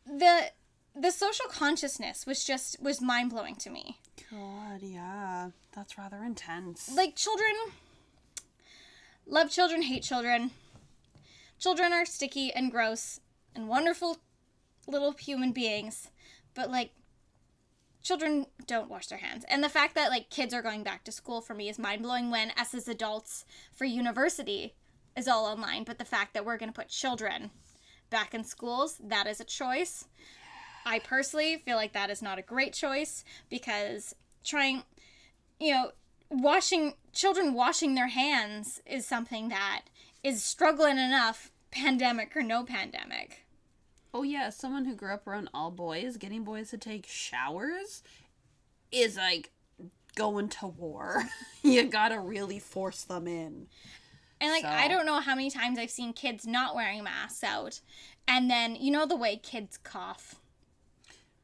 the social consciousness was mind-blowing to me. God, yeah. That's rather intense. Like, children, love children, hate children. Children are sticky and gross and wonderful little human beings, but, like, children don't wash their hands. And the fact that, like, kids are going back to school for me is mind-blowing, when us as adults for university is all online. But the fact that we're going to put children back in schools, that is a choice. I personally feel like that is not a great choice, because children washing their hands is something that is struggling enough, pandemic or no pandemic. Oh yeah, someone who grew up around all boys, getting boys to take showers is like going to war. You gotta really force them in. And, like, I don't know how many times I've seen kids not wearing masks out, and then, the way kids cough.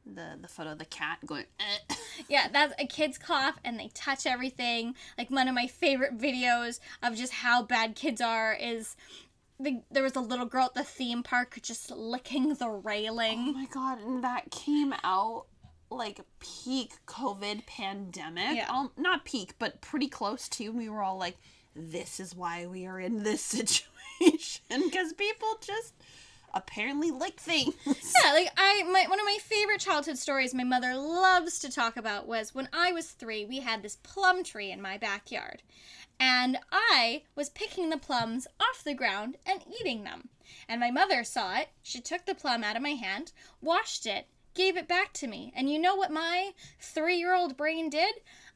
The photo of the cat going, eh. Yeah, that's a kid's cough, and they touch everything. Like, one of my favorite videos of just how bad kids are is there was a little girl at the theme park just licking the railing. Oh my god, and that came out like peak COVID pandemic. Yeah. Not peak, but pretty close to. We were all like, this is why we are in this situation, because people just apparently lick things. Yeah, like, one of my favorite childhood stories my mother loves to talk about was when I was 3, we had this plum tree in my backyard. And I was picking the plums off the ground and eating them. And my mother saw it. She took the plum out of my hand, washed it, gave it back to me. And you know what my 3-year-old brain did?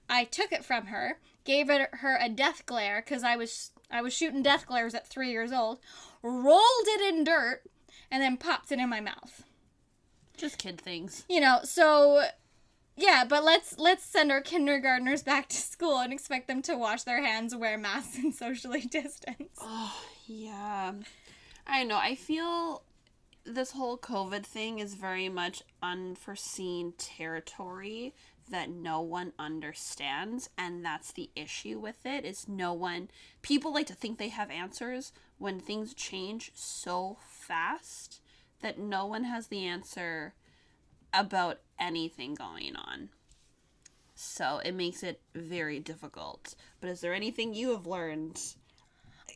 I took it from her, gave her a death glare, because I was shooting death glares at 3 years old, rolled it in dirt, and then popped it in my mouth. Just kid things. So yeah, but let's send our kindergartners back to school and expect them to wash their hands, wear masks, and socially distance. Oh, yeah. I know. I feel this whole COVID thing is very much unforeseen territory that no one understands, and that's the issue with it, is people like to think they have answers when things change so fast that no one has the answer about anything going on. So it makes it very difficult. But is there anything you have learned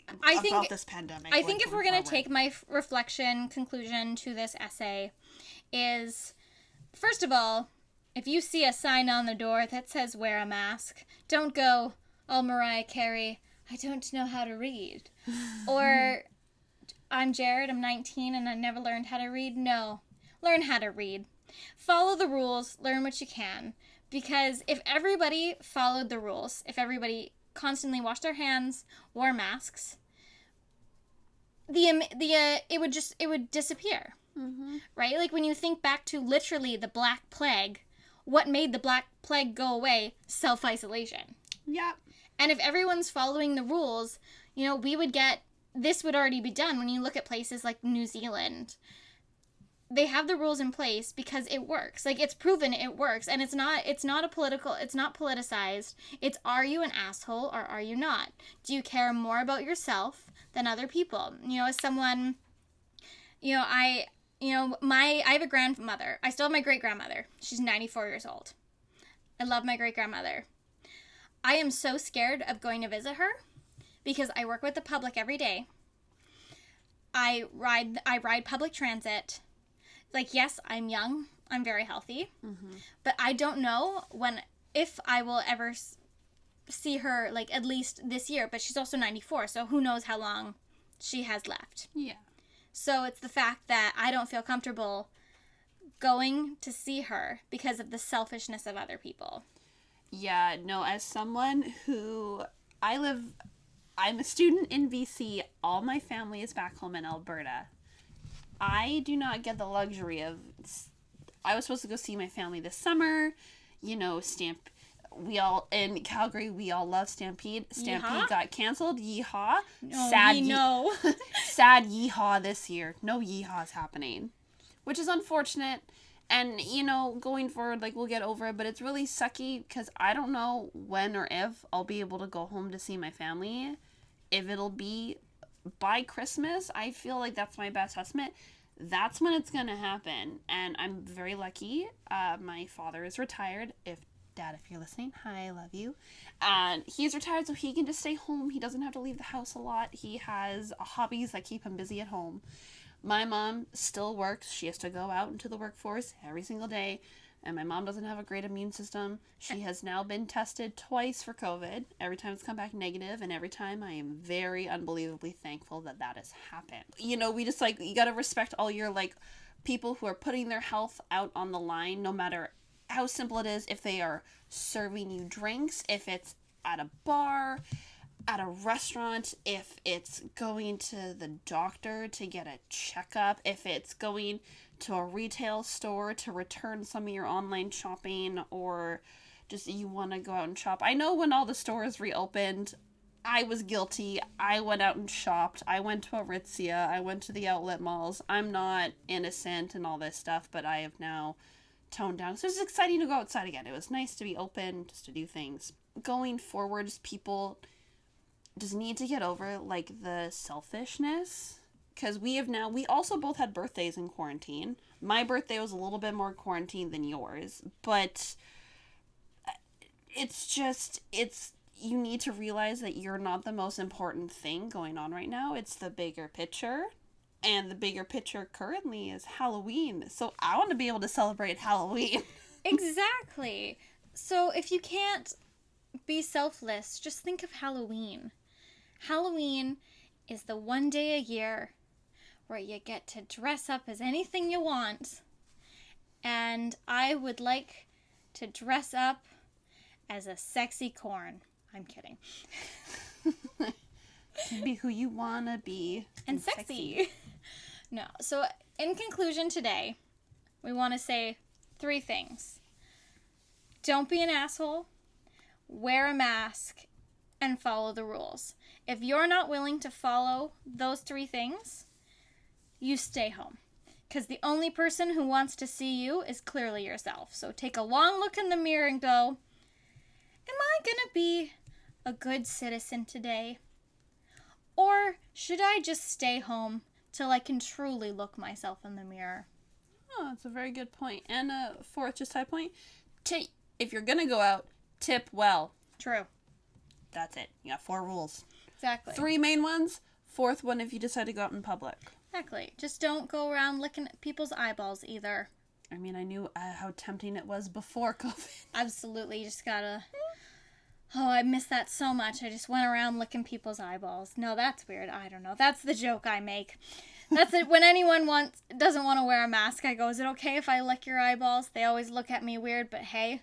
about this pandemic? I think if we're going to take my reflection conclusion to this essay is, first of all, if you see a sign on the door that says wear a mask, don't go, oh, Mariah Carey, I don't know how to read. Or, I'm Jared, I'm 19, and I never learned how to read. No, learn how to read. Follow the rules, learn what you can. Because if everybody followed the rules, if everybody constantly washed their hands, wore masks, it would disappear. Mm-hmm. Right? Like when you think back to literally the Black Plague, what made the Black Plague go away? Self-isolation. Yeah. And if everyone's following the rules, this would already be done. When you look at places like New Zealand, they have the rules in place because it works. Like, it's proven it works. And it's not politicized. It's, are you an asshole or are you not? Do you care more about yourself than other people? As someone, I have a grandmother. I still have my great-grandmother. She's 94 years old. I love my great-grandmother. I am so scared of going to visit her because I work with the public every day. I ride public transit. Like, yes, I'm young. I'm very healthy. Mm-hmm. But I don't know if I will ever see her, like, at least this year. But she's also 94, so who knows how long she has left. Yeah. So it's the fact that I don't feel comfortable going to see her because of the selfishness of other people. Yeah, no, as someone I'm a student in BC. All my family is back home in Alberta. I do not get the luxury of... I was supposed to go see my family this summer. In Calgary, we all love Stampede. Stampede Yeehaw? Got canceled. Yeehaw. No, Sad sad yeehaw this year. No yeehaws happening. Which is unfortunate. And, going forward, like, we'll get over it. But it's really sucky because I don't know when or if I'll be able to go home to see my family. If it'll be by Christmas, I feel like that's my best estimate. That's when it's going to happen. And I'm very lucky. My father is retired. Dad, if you're listening, hi, I love you. And he's retired, so he can just stay home. He doesn't have to leave the house a lot. He has hobbies that keep him busy at home. My mom still works. She has to go out into the workforce every single day. And my mom doesn't have a great immune system. She has now been tested twice for COVID. Every time it's come back negative, and every time I am very unbelievably thankful that has happened. We just, you gotta respect all your, people who are putting their health out on the line, no matter how simple it is. If they are serving you drinks, if it's at a bar, at a restaurant, if it's going to the doctor to get a checkup, if it's going to a retail store to return some of your online shopping, or just you want to go out and shop. I know when all the stores reopened, I was guilty. I went out and shopped. I went to Aritzia. I went to the outlet malls. I'm not innocent and all this stuff, but I have now toned down. So it's exciting to go outside again. It was nice to be open, just to do things. Going forward, people just need to get over, the selfishness. Because we also both had birthdays in quarantine. My birthday was a little bit more quarantine than yours. But you need to realize that you're not the most important thing going on right now. It's the bigger picture. And the bigger picture currently is Halloween. So I want to be able to celebrate Halloween. Exactly. So if you can't be selfless, just think of Halloween. Halloween is the one day a year where you get to dress up as anything you want. And I would like to dress up as a sexy corn. I'm kidding. Be who you want to be. And sexy. No. So in conclusion today, we want to say 3 things. Don't be an asshole, wear a mask, and follow the rules. If you're not willing to follow those 3 things, you stay home. Because the only person who wants to see you is clearly yourself. So take a long look in the mirror and go, am I going to be a good citizen today? Or should I just stay home till I can truly look myself in the mirror? Oh, that's a very good point. And fourth, just high point, if you're going to go out, tip well. True. That's it. You got 4 rules. Exactly. 3 main ones. 4th one if you decide to go out in public. Exactly. Just don't go around licking at people's eyeballs either. I mean, I knew how tempting it was before COVID. Absolutely. You just gotta... Oh, I miss that so much. I just went around licking people's eyeballs. No, that's weird. I don't know. That's the joke I make. That's it. When anyone doesn't want to wear a mask, I go, is it okay if I lick your eyeballs? They always look at me weird, but hey,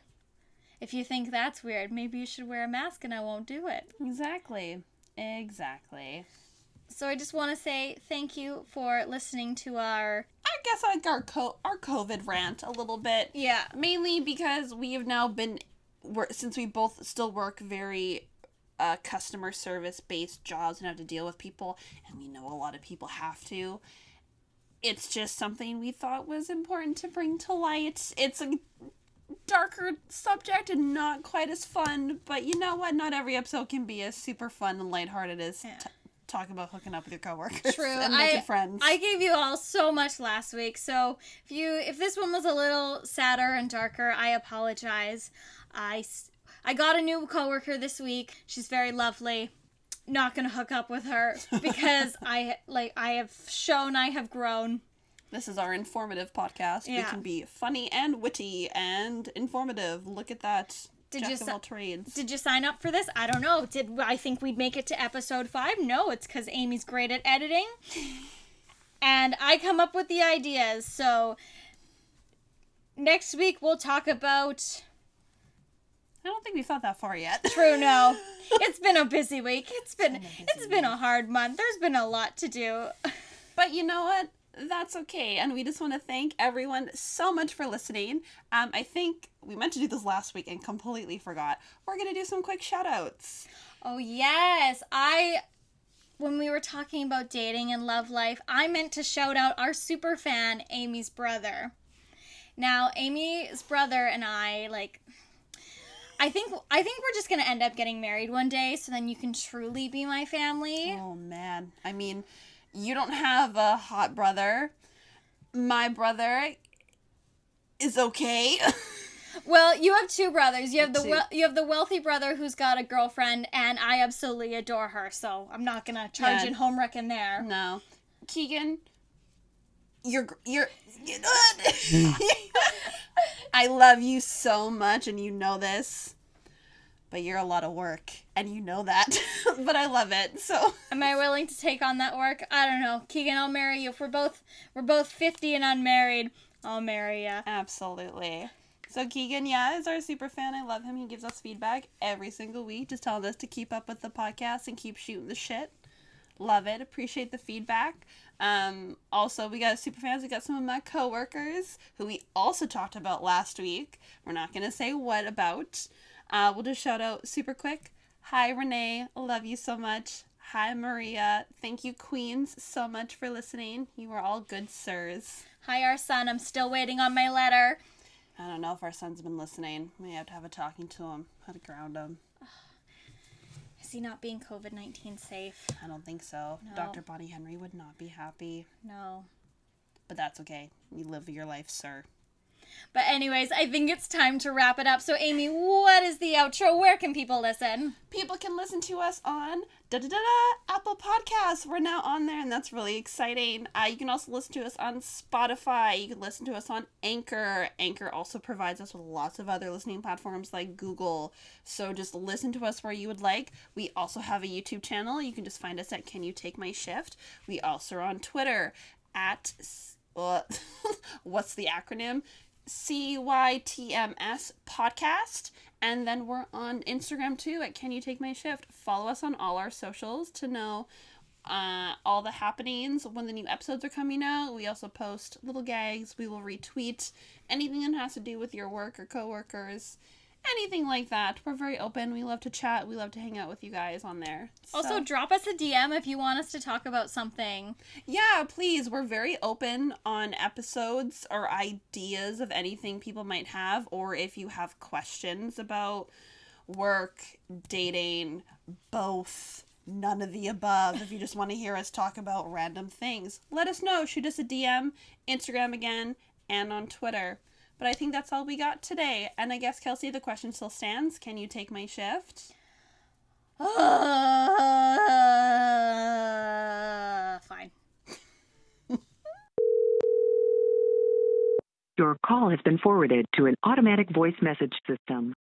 if you think that's weird, maybe you should wear a mask and I won't do it. Exactly. So I just want to say thank you for listening to our COVID rant a little bit. Yeah. Mainly because we have now since we both still work very customer service based jobs and have to deal with people, and we know a lot of people have to. It's just something we thought was important to bring to light. It's a darker subject and not quite as fun, but you know what? Not every episode can be as super fun and lighthearted as talk about hooking up with your coworkers. True. And making friends. I gave you all so much last week, so if this one was a little sadder and darker, I apologize. I got a new coworker this week. She's very lovely. Not gonna hook up with her because I have shown I have grown. This is our informative podcast. Yeah. We can be funny and witty and informative. Look at that. Jack of all trades. Did you sign up for this? I don't know. Did I think we'd make it to episode 5? No, it's because Amy's great at editing. And I come up with the ideas. So next week we'll talk about... I don't think we've thought that far yet. True, no. It's been a busy week. It's been a hard month. There's been a lot to do. But you know what? That's okay. And we just want to thank everyone so much for listening. I think we meant to do this last week and completely forgot. We're going to do some quick shout outs. Oh, yes. When we were talking about dating and love life, I meant to shout out our super fan, Amy's brother. Now, Amy's brother and I think we're just going to end up getting married one day, so then you can truly be my family. Oh, man. I mean, you don't have a hot brother. My brother is okay. Well, you have 2 brothers. You have the wealthy brother who's got a girlfriend, and I absolutely adore her, so I'm not going to charge in home wrecking there. No. Keegan, you're I love you so much, and you know this, but you're a lot of work, and you know that, but I love it, so. Am I willing to take on that work? I don't know. Keegan, I'll marry you. If we're both 50 and unmarried, I'll marry you. Absolutely. So Keegan, is our super fan. I love him. He gives us feedback every single week, just telling us to keep up with the podcast and keep shooting the shit. Love it. Appreciate the feedback. Also, we got super fans. We got some of my coworkers who we also talked about last week. We're not going to say what about. We'll just shout out super quick. Hi, Renee. Love you so much. Hi, Maria. Thank you, Queens, so much for listening. You are all good sirs. Hi, our son. I'm still waiting on my letter. I don't know if our son's been listening. We have to have a talking to him. How to ground him. Is he not being COVID-19 safe? I don't think so. No. Dr. Bonnie Henry would not be happy. No. But that's okay. You live your life, sir. But anyways, I think it's time to wrap it up. So Amy, what is the outro? Where can people listen? People can listen to us on Apple Podcasts. We're now on there, and that's really exciting. You can also listen to us on Spotify. You can listen to us on Anchor. Anchor also provides us with lots of other listening platforms like Google. So just listen to us where you would like. We also have a YouTube channel. You can just find us at Can You Take My Shift? We also are on Twitter at what's the acronym? CYTMS podcast, and then we're on Instagram too at Can You Take My Shift. Follow us on all our socials to know all the happenings when the new episodes are coming out. We also post little gags. We will retweet anything that has to do with your work or coworkers, anything like that. We're very open. We love to chat. We love to hang out with you guys on there. Also, drop us a DM if you want us to talk about something. Yeah, please. We're very open on episodes or ideas of anything people might have, or if you have questions about work, dating, both, none of the above. If you just want to hear us talk about random things, let us know. Shoot us a DM, Instagram again, and on Twitter. But I think that's all we got today. And I guess, Kelsey, the question still stands. Can you take my shift? Fine. Your call has been forwarded to an automatic voice message system.